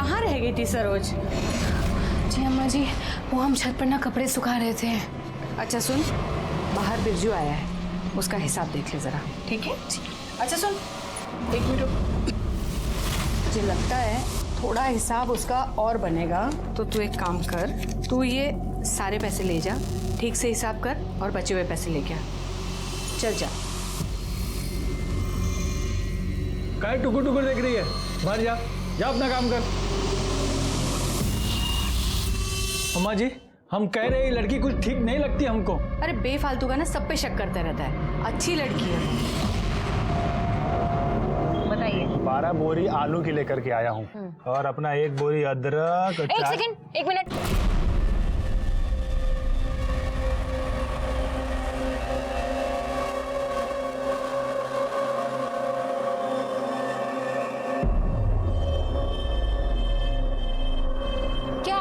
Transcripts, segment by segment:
कहाँ रह गई थी सरोज? जी अम्मा जी, वो हम छत पर ना कपड़े सुखा रहे थे। अच्छा सुन, बाहर बिरजू आया है, उसका हिसाब देख ले जरा, ठीक है? अच्छा सुन, एक मिनट रुक। मुझे लगता है थोड़ा हिसाब उसका और बनेगा, तो तू एक काम कर, तू ये सारे पैसे ले जा, ठीक से हिसाब कर और बचे हुए पैसे लेके आ। चल जा। काय टुकुर टुकुर देख रही है? बाहर जा, जा अपना काम कर। अम्मा जी, हम कह रहे हैं लड़की कुछ ठीक नहीं लगती हमको। अरे बेफालतू का ना सब पे शक करता रहता है, अच्छी लड़की है। बताइए। 12 बोरी आलू की लेकर के आया हूँ और अपना 1 बोरी अदरक। एक सेकंड, 1 मिनट। क्या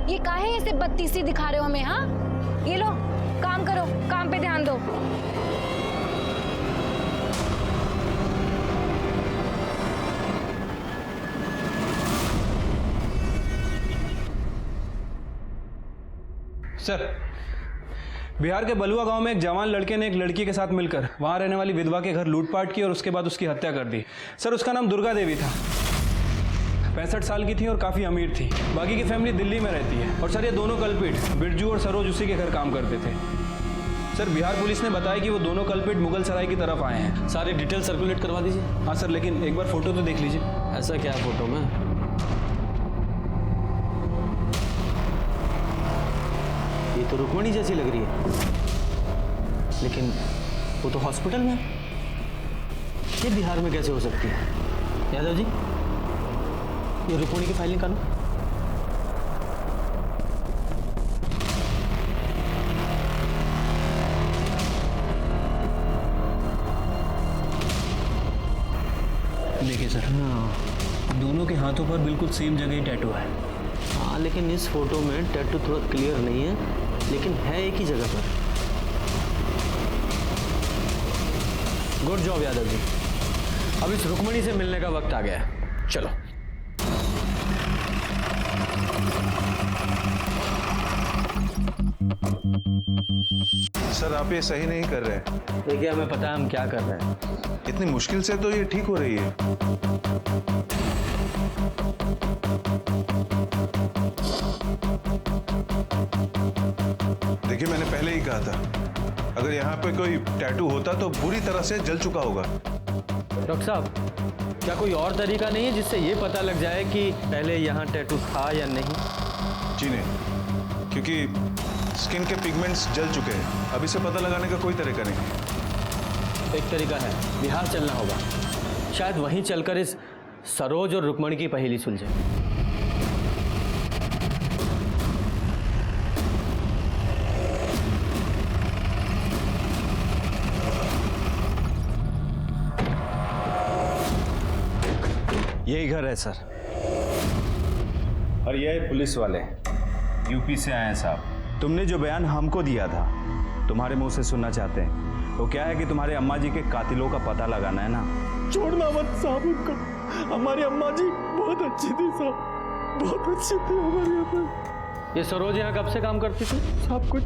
ये काहे ऐसे बत्तीसी दिखा रहे हो हमें? हाँ, ये लो, काम करो, काम पे ध्यान दो। सर, बिहार के बलुआ गांव में एक जवान लड़के ने एक लड़की के साथ मिलकर वहां रहने वाली विधवा के घर लूटपाट की और उसके बाद उसकी हत्या कर दी। सर, उसका नाम दुर्गा देवी था, 65 साल की थी और काफ़ी अमीर थी। बाकी की फैमिली दिल्ली में रहती है। और सर, ये दोनों कल्पिट बिरजू और सरोज उसी के घर काम करते थे। सर, बिहार पुलिस ने बताया कि वो दोनों कल्पिट मुगल सराय की तरफ आए हैं। सारी डिटेल सर्कुलेट करवा दीजिए। हाँ सर, लेकिन एक बार फोटो तो देख लीजिए। ऐसा क्या है फोटो में? ये तो रुक्मणी जैसी लग रही है, लेकिन वो तो हॉस्पिटल में है। ये बिहार में कैसे हो सकती है? यादव जी, ये रुक्मणी की फाइल निकालो। देखिए सर, दोनों के हाथों पर बिल्कुल सेम जगह टैटू है। हाँ, लेकिन इस फोटो में टैटू थोड़ा क्लियर नहीं है, लेकिन है एक ही जगह पर। Good job Yadav ji. अब इस रुक्मणी से मिलने का वक्त आ गया है, चलो। सर, आप ये सही नहीं कर रहे हैं। देखिए, हमें पता है हम क्या कर रहे हैं। इतनी मुश्किल से तो ये ठीक हो रही है। देखिए, मैंने पहले ही कहा था, अगर यहाँ पे कोई टैटू होता तो बुरी तरह से जल चुका होगा। डॉक्टर साहब, क्या कोई और तरीका नहीं है जिससे ये पता लग जाए कि पहले यहाँ टैटू था या नहीं? जी नहीं, क्योंकि स्किन के पिगमेंट्स जल चुके हैं। अब इसे पता लगाने का कोई तरीका नहीं। एक तरीका है, बिहार चलना होगा। शायद वहीं चलकर इस सरोज और रुक्मणी की पहेली सुलझे। यही घर है सर। और ये पुलिस वाले यूपी से आए हैं साहब। तुमने जो बयान हमको दिया था, तुम्हारे मुंह से सुनना चाहते हैं। वो क्या है कि तुम्हारे अम्मा जी के कातिलों का पता लगाना है ना। छोड़ना मत साहब उनको। हमारी अम्मा जी बहुत अच्छी थी साहब, बहुत अच्छी थी हमारी अम्मा। ये सरोज यहाँ कब से काम करती थी? साहब कुछ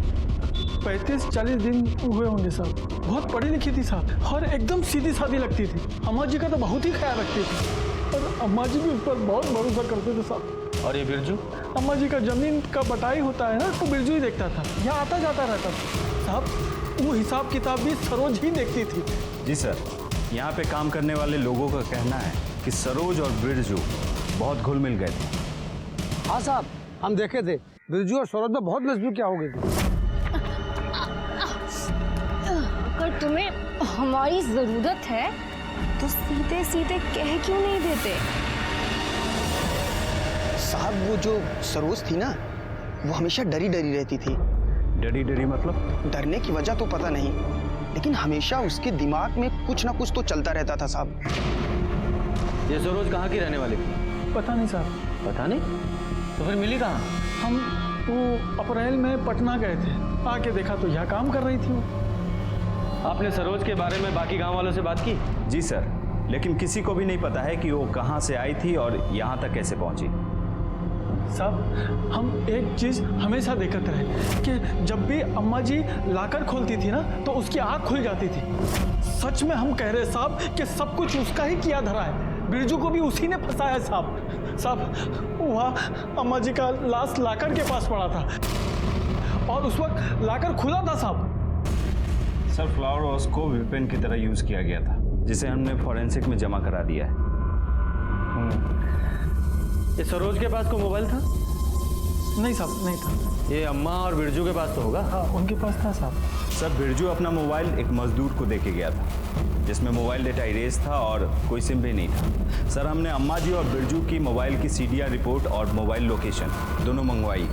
35-40 दिन हुए होंगे साहब। बहुत पढ़ी लिखी थी साहब और एकदम सीधी सादी लगती थी। अम्मा जी का तो बहुत ही ख्याल रखती थी और अम्मा जी भी उस पर बहुत भरोसा करते थे साहब। और ये बिरजू? अम्मा जी का जमीन का बटाई होता है ना, तो बिरजू ही देखता था, यहाँ आता जाता रहता था साहब। वो हिसाब किताब भी सरोज ही देखती थी। जी सर, यहाँ पे काम करने वाले लोगों का कहना है कि सरोज और बिरजू बहुत घुल मिल गए थे। हाँ साहब, हम देखे थे, बिरजू और सरोज में बहुत नजदीकियाँ हो गई थी। अगर तुम्हें हमारी जरूरत है तो सीधे सीधे कह क्यों नहीं देते? साहब, वो जो सरोज थी ना, वो हमेशा डरी डरी रहती थी। डरी डरी मतलब? डरने की वजह तो पता नहीं, लेकिन हमेशा उसके दिमाग में कुछ ना कुछ तो चलता रहता था साहब। ये सरोज कहाँ की रहने वाली थी? पता नहीं साहब। पता नहीं? तो फिर मिली कहाँ? हम वो अप्रैल में पटना गए थे, आके देखा तो यहाँ काम कर रही थी वो। आपने सरोज के बारे में बाकी गांव वालों से बात की? जी सर, लेकिन किसी को भी नहीं पता है कि वो कहाँ से आई थी और यहाँ तक कैसे पहुँची। साहब हम एक चीज हमेशा देखते रहे कि जब भी अम्मा जी लाकर खोलती थी ना तो उसकी आंख खुल जाती थी। सच में हम कह रहे साहब कि सब कुछ उसका ही किया धरा है, बिरजू को भी उसी ने फंसाया साहब। साहब वहाँ अम्मा जी का लाश लाकर के पास पड़ा था और उस वक्त लाकर खुला था साहब। सर फ्लावर वॉश को वेपन की तरह यूज किया गया था, जिसे हमने फॉरेंसिक में जमा करा दिया है। ये सरोज के पास कोई मोबाइल था? नहीं साहब नहीं था। ये अम्मा और बिरजू के पास तो होगा। हाँ उनके पास था साहब। सर बिरजू अपना मोबाइल एक मजदूर को दे के गया था, जिसमें मोबाइल डेटा इरेज था और कोई सिम भी नहीं था। सर हमने अम्मा जी और बिरजू की मोबाइल की CDR रिपोर्ट और मोबाइल लोकेशन दोनों मंगवाई,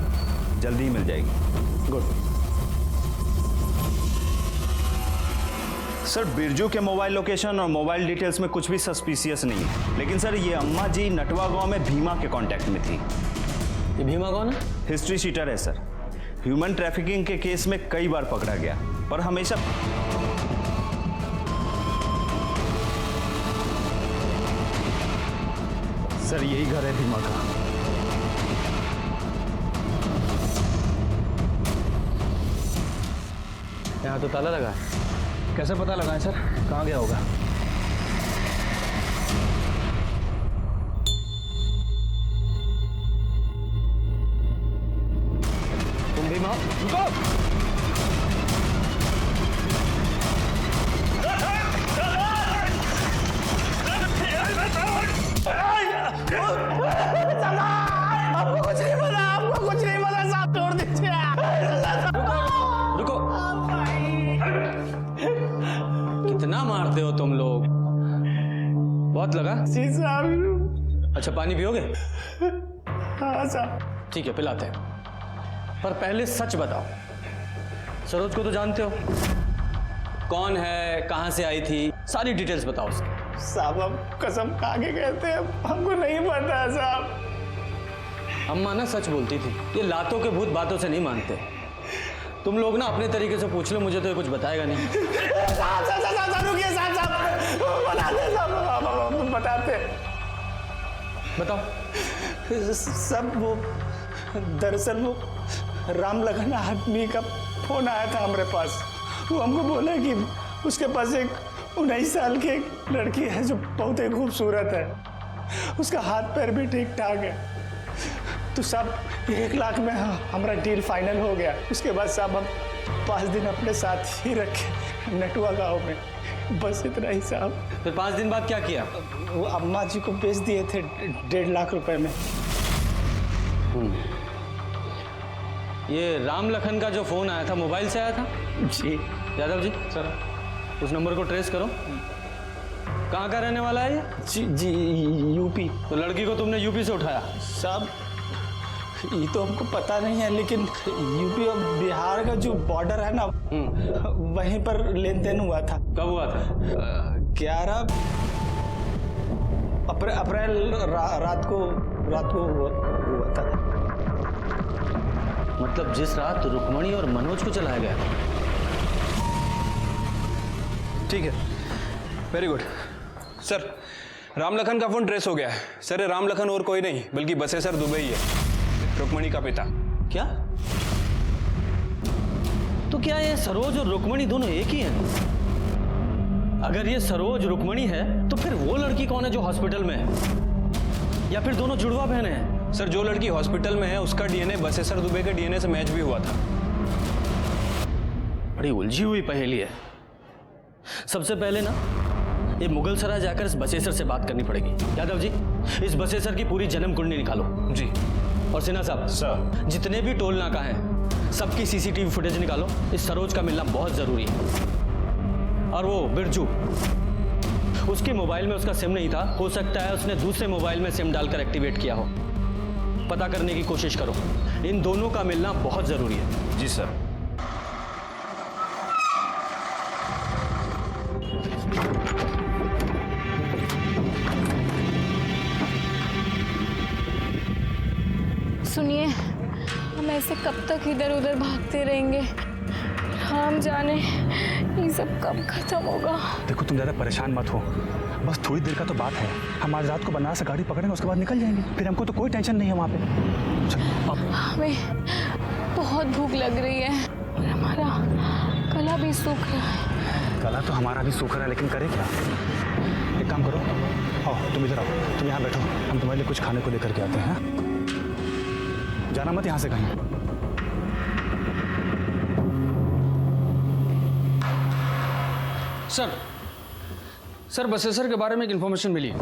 जल्दी ही मिल जाएगी। गुड। सर बिरजू के मोबाइल लोकेशन और मोबाइल डिटेल्स में कुछ भी सस्पिशियस नहीं है, लेकिन सर ये अम्मा जी नटवा गांव में भीमा के कांटेक्ट में थी। ये भीमा कौन है? हिस्ट्री शीटर है सर, ह्यूमन ट्रैफिकिंग के केस में कई बार पकड़ा गया, पर हमेशा सर यही घर है भीमा का। यहाँ तो ताला लगा है। कैसे पता लगाएं सर, कहाँ गया होगा? तुम भीमा? रुको! रुको! कितना मारते हो तुम लोग? बहुत लगा? जी साहब। अच्छा पानी पियोगे? हाँ साहब। ठीक है पिलाते हैं, पर पहले सच बताओ, सरोज को तो जानते हो, कौन है, कहाँ से आई थी, सारी डिटेल्स बताओ उसकी। साहब हम कसम खा के कहते हैं, हमको नहीं पता साहब। अम्मा ना सच बोलती थी, ये लातों के भूत बातों से नहीं मानते। तुम लोग ना अपने तरीके से पूछ लो, मुझे तो ये कुछ बताएगा नहीं। साहब रुकिए साहब, बताते साहब, बताते। बताओ। सब वो दरअसल वो राम लखन आदमी का फोन आया था हमारे पास। वो हमको बोला कि उसके पास एक 19 साल की एक लड़की है जो बहुत ही खूबसूरत है, उसका हाथ पैर भी ठीक ठाक है। तो साहब 1 लाख में हमारा डील फाइनल हो गया। उसके बाद साहब हम 5 दिन अपने साथ ही रखे नटुआ गांव में, बस इतना ही साहब। फिर 5 दिन बाद क्या किया? वो अम्मा जी को बेच दिए थे 1.5 लाख रुपए में। ये राम लखन का जो फोन आया था मोबाइल से आया था? जी यादव जी सर, उस नंबर को ट्रेस करो। कहाँ का रहने वाला है ये? जी यूपी। तो लड़की को तुमने यूपी से उठाया? साहब ये तो हमको पता नहीं है, लेकिन यूपी और बिहार का जो बॉर्डर है ना, वहीं पर लेन देन हुआ था। कब हुआ था? 11 अप्रैल रात को हुआ था। मतलब जिस रात रुक्मणी और मनोज को चलाया गया। ठीक है, very good sir. Ram Lakhan का फोन ट्रेस हो गया है सर। ये राम लखन और कोई नहीं बल्कि बसेसर दुबे ही है, रुक्मणी का पिता। क्या? तो क्या ये सरोज और रुक्मणी दोनों एक ही हैं? अगर ये सरोज रुक्मणी है तो फिर वो लड़की कौन है जो हॉस्पिटल में है? या फिर दोनों जुड़वा बहनें हैं? सर जो लड़की हॉस्पिटल में है उसका DNA बसेसर दुबे के DNA से मैच भी हुआ था। बड़ी उलझी हुई पहेली है। सबसे पहले ना ये मुगल सराय जाकर इस बसेसर से बात करनी पड़ेगी। यादव जी इस बसेसर की पूरी जन्म कुंडली निकालो। जी। और सिन्हा साहब सर, जितने भी टोल नाका हैं सबकी CCTV फुटेज निकालो। इस सरोज का मिलना बहुत जरूरी है। और वो बिरजू, उसके मोबाइल में उसका सिम नहीं था, हो सकता है उसने दूसरे मोबाइल में सिम डालकर एक्टिवेट किया हो। पता करने की कोशिश करो, इन दोनों का मिलना बहुत जरूरी है। जी सर। सुनिए, हम ऐसे कब तक इधर उधर भागते रहेंगे? हम जाने ये सब कब खत्म होगा। देखो तुम ज़्यादा परेशान मत हो, बस थोड़ी देर का तो बात है, हम आज रात को बनारस से गाड़ी पकड़ेंगे, उसके बाद निकल जाएंगे, फिर हमको तो कोई टेंशन नहीं है वहाँ पे। चलो अब हमें बहुत भूख लग रही है और हमारा गला भी सूख रहा है। गला तो हमारा भी सूख रहा है, लेकिन करें क्या? एक काम करो, आओ तुम इधर आओ, तुम यहाँ बैठो, हम तुम्हारे लिए कुछ खाने को लेकर के आते हैं। जाना मत यहाँ से कहीं। सर बसेसर के बारे में एक इन्फॉर्मेशन मिली है।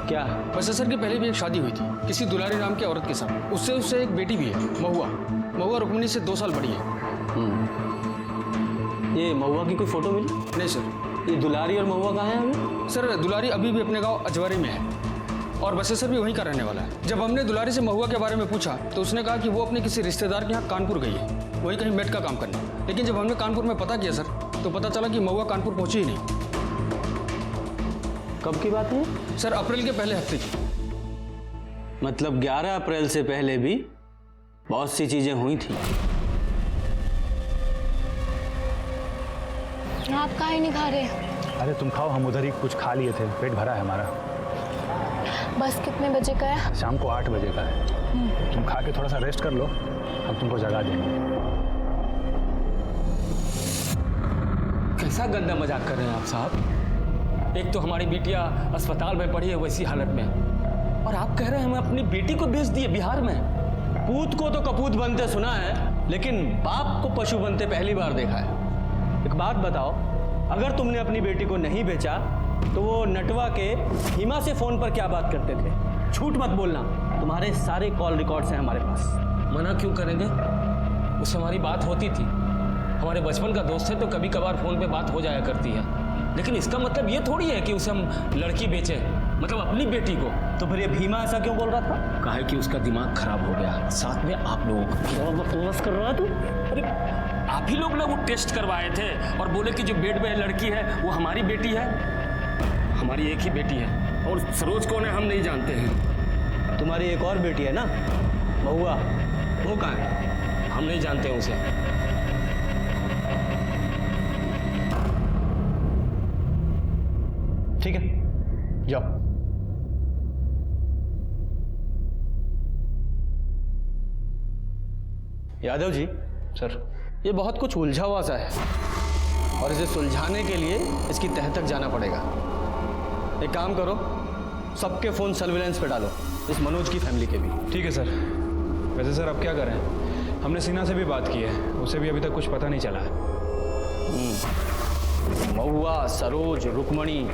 क्या? बसेसर की पहले भी एक शादी हुई थी किसी दुलारी नाम की औरत के साथ। उससे एक बेटी भी है, महुआ रुक्मिणी से 2 साल बड़ी है। ये महुआ की कोई फोटो मिली? नहीं सर। ये दुलारी और महुआ कहाँ है अभी? सर दुलारी अभी भी अपने गांव अजवारी में है और बसेसर भी वहीं का रहने वाला है। जब हमने दुलारी से महुआ के बारे में पूछा तो उसने कहा कि वो अपने किसी रिश्तेदार के यहाँ कानपुर गई है, वहीं कहीं मेट का काम करने। लेकिन जब हमने कानपुर में पता किया सर, तो पता चला कि महुआ कानपुर पहुंची ही नहीं। कब की बात है? सर अप्रैल के पहले हफ्ते की। मतलब 11 अप्रैल से पहले भी बहुत सी चीजें हुई थी। आप काहे नहीं खा रहे? अरे तुम खाओ, हम उधर ही कुछ खा लिए थे, पेट भरा है हमारा। बस कितने बजे का है? शाम को 8 बजे का है। तुम खा के थोड़ा सा रेस्ट कर लो, हम तुमको जगा देंगे। कैसा गंदा मजाक कर रहे हैं आप साहब? एक तो हमारी बिटिया अस्पताल में पड़ी है वैसी हालत में, और आप कह रहे हैं हमें अपनी बेटी को बेच दिए बिहार में। पूत को तो कपूत बनते सुना है, लेकिन बाप को पशु बनते पहली बार देखा है। एक बात बताओ, अगर तुमने अपनी बेटी को नहीं बेचा तो वो नटवा के हिमा से फोन पर क्या बात करते थे? झूठ मत बोलना, तुम्हारे सारे कॉल रिकॉर्ड्स हैं हमारे पास। मना क्यों करेंगे? उससे हमारी बात होती थी, हमारे बचपन का दोस्त है, तो कभी कभार फोन पे बात हो जाया करती है। लेकिन इसका मतलब ये थोड़ी है कि उसे हम लड़की बेचें, मतलब अपनी बेटी को। तो फिर ये भीमा ऐसा क्यों बोल रहा था? कहा है कि उसका दिमाग खराब हो गया, साथ में आप लोगों का। क्या बकवास कर रहा है तू? अरे आप ही लोग ना वो टेस्ट करवाए थे और बोले कि जो बेड में लड़की है वो हमारी बेटी है। हमारी एक ही बेटी है, और सरोज कौन है हम नहीं जानते हैं। तुम्हारी एक और बेटी है ना, महुआ, वो कहाँ है? हम नहीं जानते हैं उसे। ठीक है, जाओ। यादव जी। सर ये बहुत कुछ उलझा हुआ सा है और इसे सुलझाने के लिए इसकी तह तक जाना पड़ेगा। एक काम करो, सबके फोन सर्विलेंस पे डालो, इस मनोज की फैमिली के भी। ठीक है सर। वैसे सर अब क्या करें, हमने सिन्हा से भी बात की है, उसे भी अभी तक कुछ पता नहीं चला है। महुआ, सरोज, रुक्मणी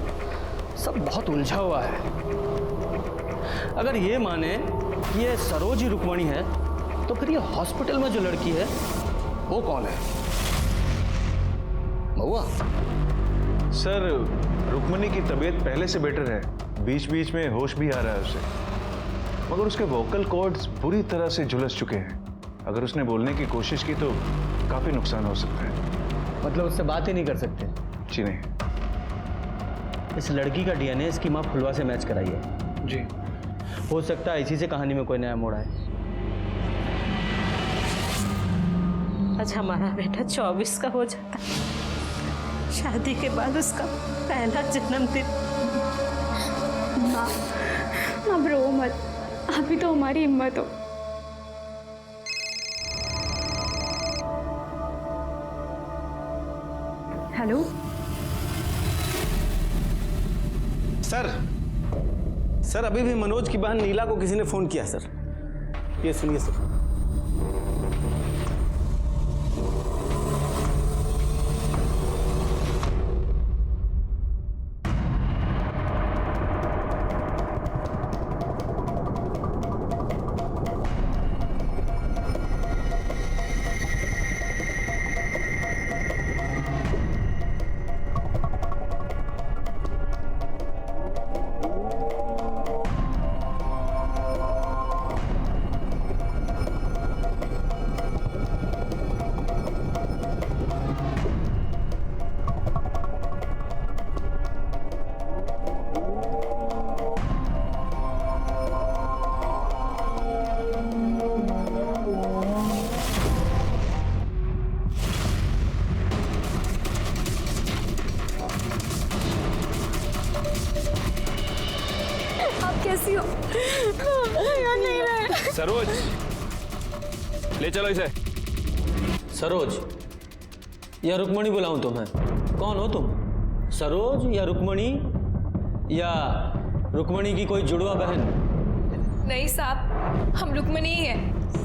सब बहुत उलझा हुआ है। अगर ये माने कि ये सरोज ही रुक्मणी है, तो फिर ये हॉस्पिटल में जो लड़की है वो कौन है? महुआ? सर रुक्मणी की तबीयत पहले से बेटर है, बीच बीच में होश भी आ रहा है उसे, मगर उसके वोकल कॉर्ड्स बुरी तरह से झुलस चुके हैं। अगर उसने बोलने की कोशिश की तो काफी नुकसान हो सकता है। मतलब उससे बात ही नहीं कर सकते? जी नहीं। इस लड़की का डीएनए इसकी माँ फुलवा से मैच कराई है। जी। हो सकता है इसी से कहानी में कोई नया मोड़ आए। आज हमारा बेटा 24 का हो जाता, शादी के बाद उसका पहला जन्मदिन। माँ अब रो मत, आप भी तो हमारी हिम्मत हो। हेलो सर अभी भी मनोज की बहन नीला को किसी ने फोन किया सर। ये सुनिए सर। आप कैसी हो? याद नहीं रहे। सरोज, ले चलो इसे। सरोज या रुक्मणी बुलाऊं तुम्हें? कौन हो तुम? सरोज या रुक्मणी, या रुक्मणी की कोई जुड़वा बहन? नहीं साहब, हम रुक्मणी ही हैं।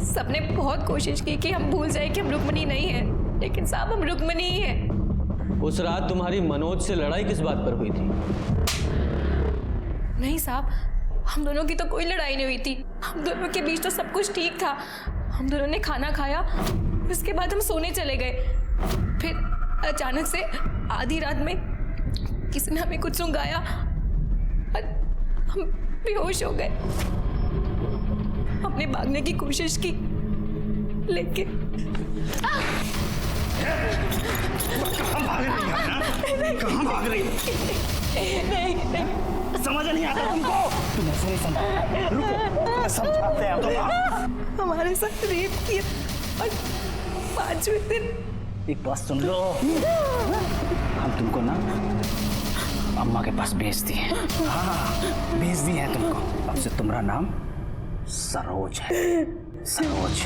सबने बहुत कोशिश की कि हम भूल जाए कि हम रुक्मणी नहीं हैं, लेकिन साहब हम रुक्मणी ही हैं। उस रात तुम्हारी मनोज से लड़ाई किस बात पर हुई थी? नहीं साहब, हम दोनों की तो कोई लड़ाई नहीं हुई थी। हम दोनों के बीच तो सब कुछ ठीक था। हम दोनों ने खाना खाया, उसके बाद हम सोने चले गए। फिर अचानक से आधी रात में किसी ने हमें कुछ सुंघाया और हम बेहोश हो गए। हमने भागने की कोशिश की, लेकिन कहाँ भाग रही है? कहाँ भाग रही है? नहीं, समझ नहीं आता तुमको? तुम ऐसे नहीं समझ। रुको, समझाते हैं तुम। हमारे साथ रेप किया और 5वें दिन। एक बात सुन लो, हम तुमको ना अम्मा के पास भेज दिए। हाँ, भेज दिए हैं तुमको। अब से तुम्हारा नाम सरोज है। सरोज,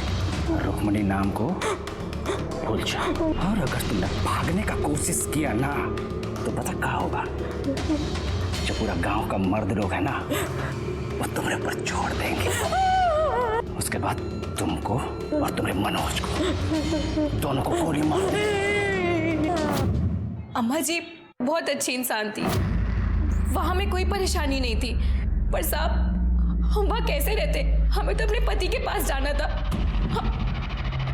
रुक्मणी नाम को भूल जाओ। और अगर तुमने भागने का कोशिश किया ना, तो पता क्या होगा? जो पूरा गांव का मर्द लोग है ना, वो तुम्हारे ऊपर छोड़ देंगे। उसके बाद तुमको और तुम्हारे मनोज को, दोनों को गोली मार देंगे। अम्मा जी बहुत अच्छी इंसान थी, वहां में कोई परेशानी नहीं थी। पर साहब, हम वहाँ कैसे रहते? हमें तो अपने पति के पास जाना था।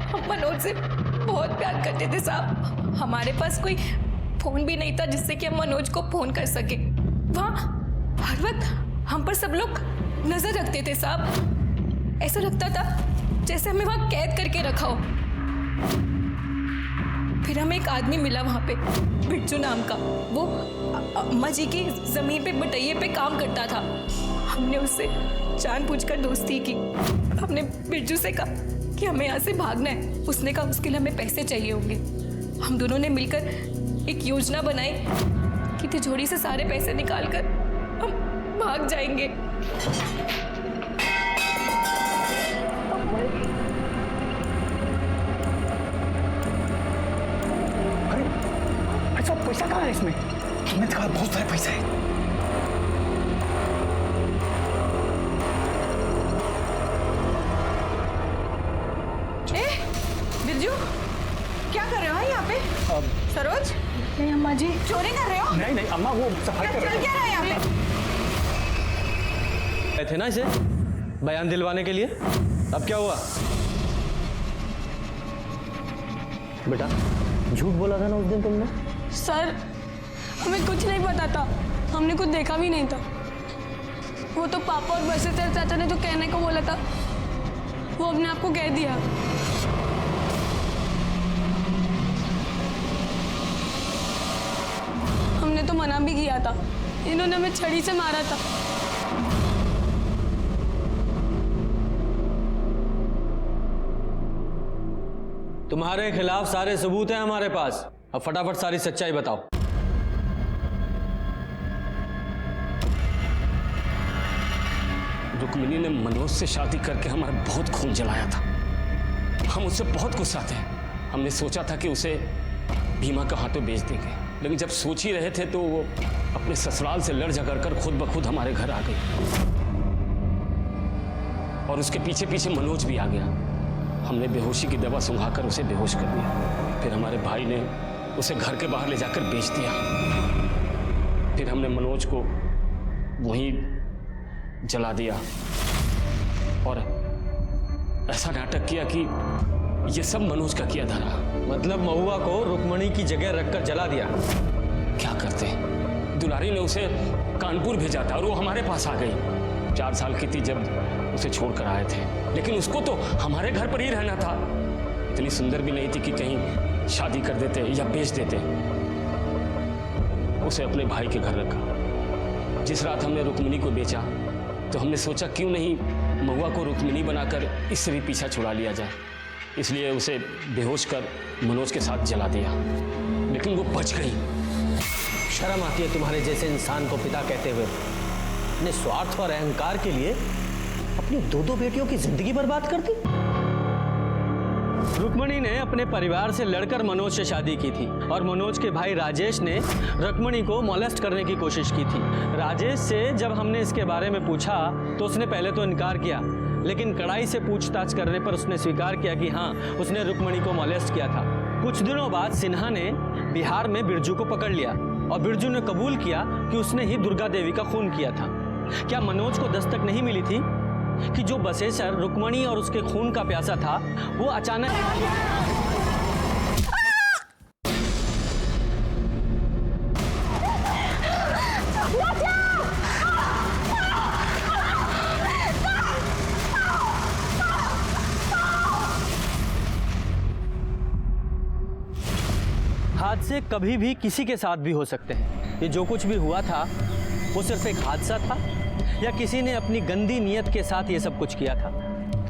हम मनोज से बहुत प्यार करते थे साहब। हमारे पास कोई फोन भी नहीं था जिससे कि हम मनोज को फोन कर सके। वहाँ हर वक्त हम पर सब लोग नजर रखते थे साहब। ऐसा लगता था जैसे हमें वहाँ कैद करके रखा हो। फिर हमें एक आदमी मिला वहाँ पे, बिरजू नाम का। वो अम्मा जी की जमीन पे बटैये पे काम करता था। हमने उससे जानबूझकर दोस्ती की। हमने बिरजू से कहा कि हमें यहाँ से भागना है। उसने कहा उसके लिए हमें पैसे चाहिए होंगे। हम दोनों ने मिलकर एक योजना बनाई कि तिजोरी से सारे पैसे निकालकर हम भाग जाएंगे। अच्छा, पैसा कहाँ है इसमें? तुमने कहा बहुत सारे पैसा है। बिरजू, क्या कर रहे हो यहाँ पे? सरोज? नहीं अम्मा जी, चोरी कर रहे हो? नहीं नहीं अम्मा, वो सफाई कर चल रहे क्या रहा है यहाँ पे? गए थे ना इसे बयान दिलवाने के लिए। अब क्या हुआ? बेटा, झूठ बोला था ना उस दिन तुमने। सर, हमें कुछ नहीं पता था। हमने कुछ देखा भी नहीं था। वो तो पापा और बसेतर चाचा ने जो कहने को बोला था, वो अपने आप को कह दिया। हमने तो मना भी किया था। इन्होंने हमें छड़ी से मारा था। तुम्हारे खिलाफ सारे सबूत हैं हमारे पास। अब फटाफट सारी सच्चाई बताओ। रुक्मिणी ने मनोज से शादी करके हमारा बहुत खून जलाया था। हम उससे बहुत गुस्सा थे। हमने सोचा था कि उसे भीमा के हाथों बेच देंगे, लेकिन जब सोच ही रहे थे तो वो अपने ससुराल से लड़ झगड़ कर खुद ब खुद हमारे घर आ गई। और उसके पीछे पीछे मनोज भी आ गया। हमने बेहोशी की दवा सुंघाकर उसे बेहोश कर दिया। फिर हमारे भाई ने उसे घर के बाहर ले जाकर बेच दिया। फिर हमने मनोज को वहीं जला दिया और ऐसा नाटक किया कि ये सब मनोज का किया धरा। मतलब महुआ को रुक्मणी की जगह रखकर जला दिया। क्या करते? दुलारी ने उसे कानपुर भेजा था और वो हमारे पास आ गई। 4 साल की थी जब उसे छोड़कर आए थे, लेकिन उसको तो हमारे घर पर ही रहना था। इतनी सुंदर भी नहीं थी कि कहीं शादी कर देते या बेच देते। उसे अपने भाई के घर रखा। जिस रात हमने रुक्मिणी को बेचा तो हमने सोचा क्यों नहीं महुआ को रुक्मिणी बनाकर इससे भी पीछा छुड़ा लिया जाए। इसलिए उसे बेहोश कर मनोज के साथ जला दिया, लेकिन वो बच गई। शर्म आती है तुम्हारे जैसे इंसान को पिता कहते हुए। अपने स्वार्थ और अहंकार के लिए अपनी दो बेटियों की जिंदगी बर्बाद कर दी। रुक्मणी ने अपने परिवार से लड़कर मनोज से शादी की थी और मनोज के भाई राजेश ने रुक्मणी को मोलेस्ट करने की कोशिश की थी। राजेश से जब हमने इसके बारे में पूछा तो उसने पहले तो इनकार किया, लेकिन कड़ाई से पूछताछ करने पर उसने स्वीकार किया कि हाँ, उसने रुक्मणी को मोलेस्ट किया था। कुछ दिनों बाद सिन्हा ने बिहार में बिरजू को पकड़ लिया और बिरजू ने कबूल किया कि उसने ही दुर्गा देवी का खून किया था। क्या मनोज को दस्तक नहीं मिली थी कि जो बसेसर रुक्मणी और उसके खून का प्यासा था वो अचानक हादसे कभी भी किसी के साथ भी हो सकते हैं। ये जो कुछ भी हुआ था वो सिर्फ एक हादसा था या किसी ने अपनी गंदी नीयत के साथ ये सब कुछ किया था।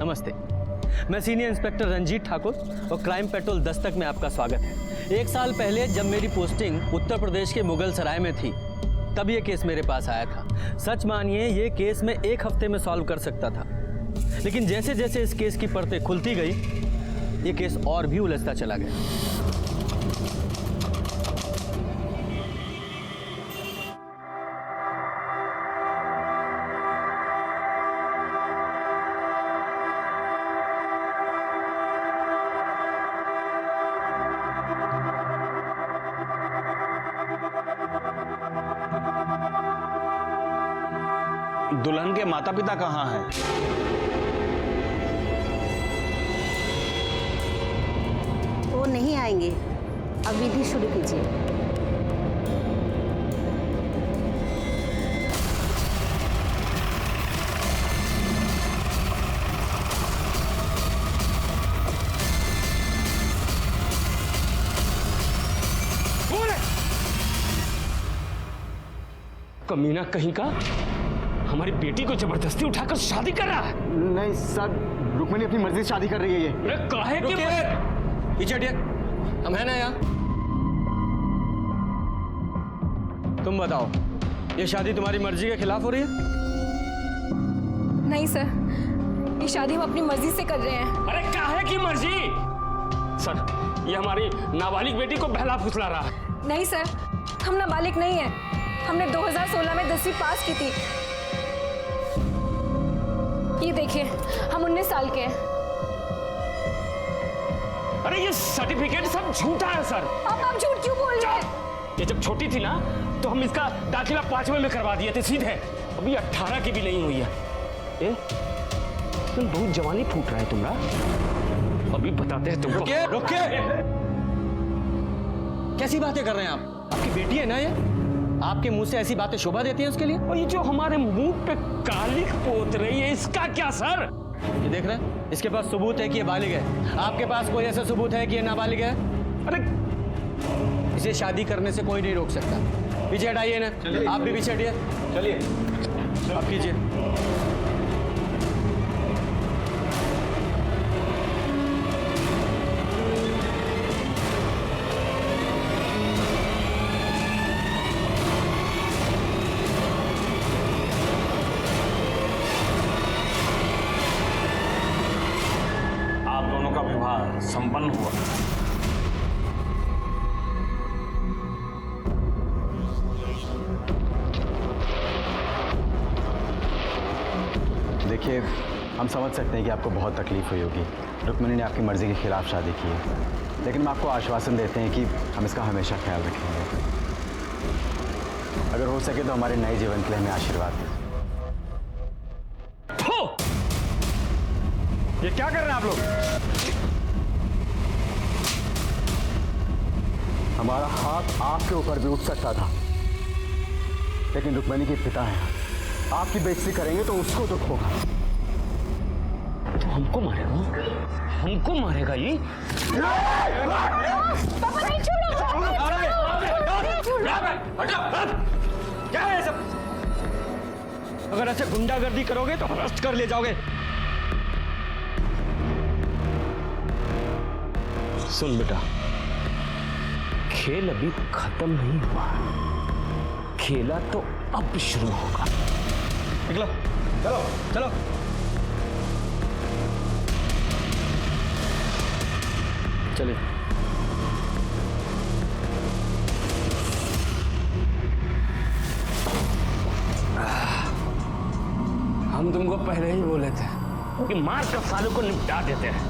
नमस्ते, मैं सीनियर इंस्पेक्टर रंजीत ठाकुर और क्राइम पेट्रोल दस्तक में आपका स्वागत है। 1 साल पहले जब मेरी पोस्टिंग उत्तर प्रदेश के मुगल सराय में थी तब ये केस मेरे पास आया था। सच मानिए ये केस मैं 1 हफ्ते में सॉल्व कर सकता था, लेकिन जैसे जैसे इस केस की परतें खुलती गई ये केस और भी उलझता चला गया। दुल्हन के माता पिता कहाँ हैं? वो नहीं आएंगे, अब विधि शुरू कीजिए। कमीना कहीं का हमारी बेटी को जबरदस्ती उठाकर शादी कर रहा है। नहीं सर, रुक्मणी अपनी मर्जी से शादी कर रही है ये। अरे काहे के पीछे हटिए, हम है ना यहाँ। तुम बताओ, ये शादी तुम्हारी मर्जी के खिलाफ हो रही है? नहीं सर, ये शादी हम अपनी मर्जी से कर रहे हैं। अरे काहे की मर्जी? सर, ये हमारी नाबालिग बेटी को बहला फुसला रहा है। नहीं सर, हम नाबालिग नहीं है। हमने 2016 में 10वीं पास की थी। ये देखिए, हम 19 साल के हैं। अरे ये सर्टिफिकेट सब झूठा है सर। आप झूठ क्यों बोल रहे हैं? ये जब छोटी थी ना तो हम इसका दाखिला 5वें में करवा दिए थे सीधे। अभी 18 की भी नहीं हुई है। तुम बहुत जवानी फूट रहा है तुम्हारा। अभी बताते हैं तुमको। रुकिए। कैसी बातें कर रहे हैं आप? आपकी बेटी है ना ये? आपके मुंह से ऐसी बातें शोभा देती हैं उसके लिए? और ये जो हमारे मुंह पे कालिक पोत रही है इसका क्या सर? ये देख रहे हैं, इसके पास सबूत है कि ये बालिग है। आपके पास कोई ऐसा सबूत है कि ये नाबालिग है? अरे इसे शादी करने से कोई नहीं रोक सकता। पीछे हटाइए ना, आप भी पीछे हटिए। चलिए आप कीजिए। संपन्न हुआ। देखिए, हम समझ सकते हैं कि आपको बहुत तकलीफ हुई होगी। रुक्मणी ने आपकी मर्जी के खिलाफ शादी की है, लेकिन हम आपको आश्वासन देते हैं कि हम इसका हमेशा ख्याल रखेंगे। अगर हो सके तो हमारे नए जीवन के लिए हमें आशीर्वाद दें। ये क्या कर रहे हैं आप लोग? हमारा हाथ आपके ऊपर भी उठ सकता था, लेकिन रुक्मणी के पिता हैं। आपकी बेइज्जती करेंगे तो उसको दुख होगा। तो हमको मारेगा? हमको मारेगा ये? पापा नहीं, छोड़ो। क्या है सब? अगर ऐसे गुंडागर्दी करोगे तो अरेस्ट कर ले जाओगे। सुन बेटा, खेल अभी खत्म नहीं हुआ, खेला तो अब शुरू होगा। निकलो, चलो चलो। चलिए। हम तुमको पहले ही बोले थे कि मार कर सालों को निपटा देते हैं,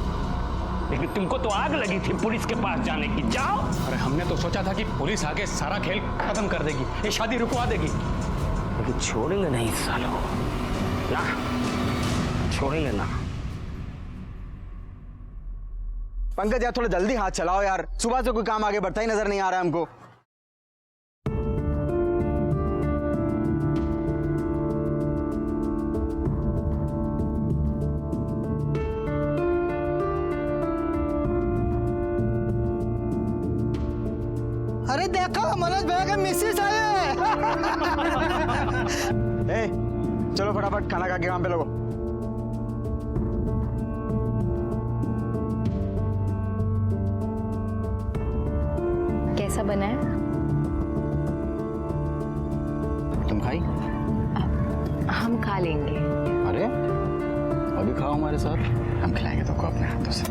लेकिन तुमको तो आग लगी थी पुलिस के पास जाने की। जाओ। अरे हमने तो सोचा था कि पुलिस आके सारा खेल खत्म कर देगी, ये शादी रुकवा देगी, लेकिन छोड़ेंगे नहीं सालों को ना, छोड़ेंगे ना। पंकज यार थोड़ा जल्दी हाथ चलाओ यार, सुबह से कोई काम आगे बढ़ता ही नजर नहीं आ रहा है हमको। अरे देखो मनोज भैया का मिसेज आए। ए, चलो फटाफट खाना खा के काम पे लगो। कैसा बना है? तुम खाई? हम खा लेंगे। अरे अभी खाओ हमारे साथ, हम खिलाएंगे तुमको अपने हाथों से।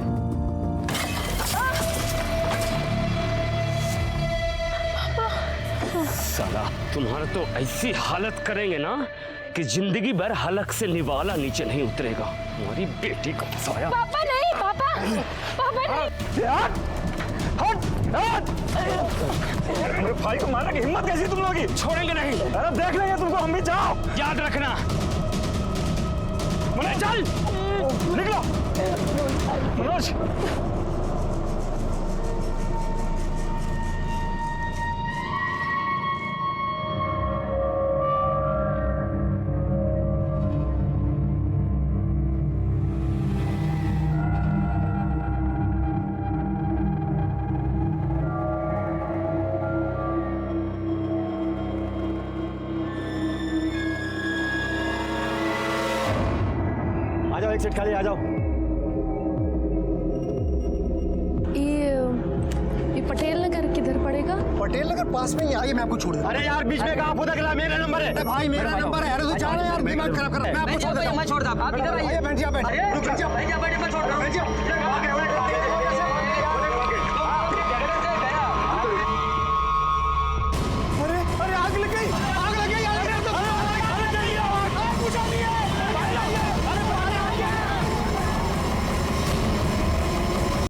साला तुम्हारा तो ऐसी हालत करेंगे ना कि जिंदगी भर हलक से निवाला नीचे नहीं उतरेगा। हमारी बेटी को फंसाया। पापा नहीं, पापा, पापा नहीं। मेरे भाई को मारने की हिम्मत कैसी तुम लोगों की? छोड़ेंगे नहीं। अरे देख लेंगे तुमको, हम भी। जाओ, याद रखना। मनोज चल, निकलो। मनोज आ जाओ, एक सीट खाली, आ जाओ। ये पटेल नगर किधर पड़ेगा? पटेल नगर पास में ही आइए, मैं आपको छोड़ दूँ। अरे यार बीच में कहाँ फुदक रहा, मेरा नंबर है। भाई मेरा नंबर है। अरे तू जाओ यार, दिमाग खराब कर रहा है। मैं आपको छोड़ देता हूँ। मैं छोड़ दूँ। आप इधर आइए। बैठ जा, बैठ जा।